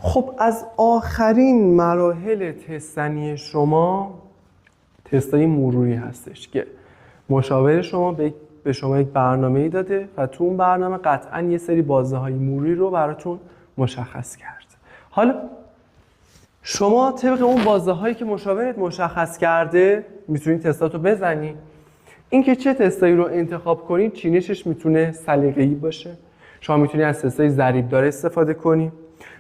خب از آخرین مراحل تستنی شما تستای مروری هستش که مشاور شما به شما یک برنامه‌ای داده و تو اون برنامه قطعاً یه سری بازه‌های مروری رو براتون مشخص کرد. حالا شما طبق اون بازه‌هایی که مشاورت مشخص کرده میتونید تستاتو بزنید. اینکه چه تستایی رو انتخاب کنید چینشش میتونه سلیقه‌ای باشه. شما میتونید از تستای ضریب‌دار استفاده کنید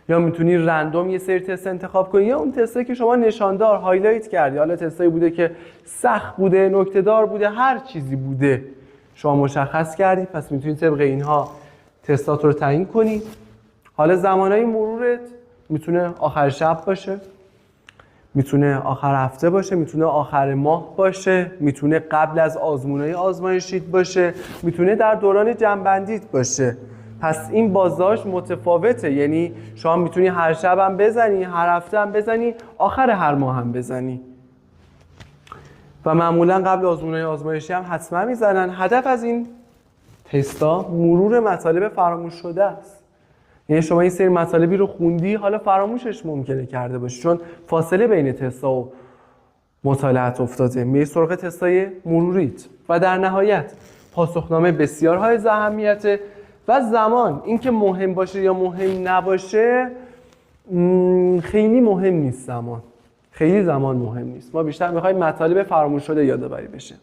یا میتونی رندوم یه سری تست انتخاب کنی یا اون تستایی که شما نشاندار هایلایت کردی. حالا تستایی بوده که سخت بوده، نکته‌دار بوده، هر چیزی بوده شما مشخص کردی، پس میتونی طبق اینها تستات رو تعیین کنی. حالا زمانهای مرورت میتونه آخر شب باشه، میتونه آخر هفته باشه، میتونه آخر ماه باشه، میتونه قبل از آزمونهای آزمایشیت باشه، میتونه در دوران جنبندیت باشه. پس این بازداشت متفاوته، یعنی شما میتونی هر شب هم بزنی، هر هفته هم بزنی، آخر هر ماه هم بزنی و معمولا قبل آزمونهای آزمایشی هم حتما میزنن. هدف از این تستا مرور مطالب فراموش شده است. یعنی شما این سری مطالبی رو خوندی حالا فراموشش ممکنه کرده باشی چون فاصله بین تستا و مطالعات افتاده. میری سراغ تستای مروریت و در نهایت پاسخنامه بسیار های اهمیته و زمان. اینکه مهم باشه یا مهم نباشه خیلی مهم نیست. زمان خیلی مهم نیست. ما بیشتر میخوایم مطالب فراموش شده یادآوری بشه.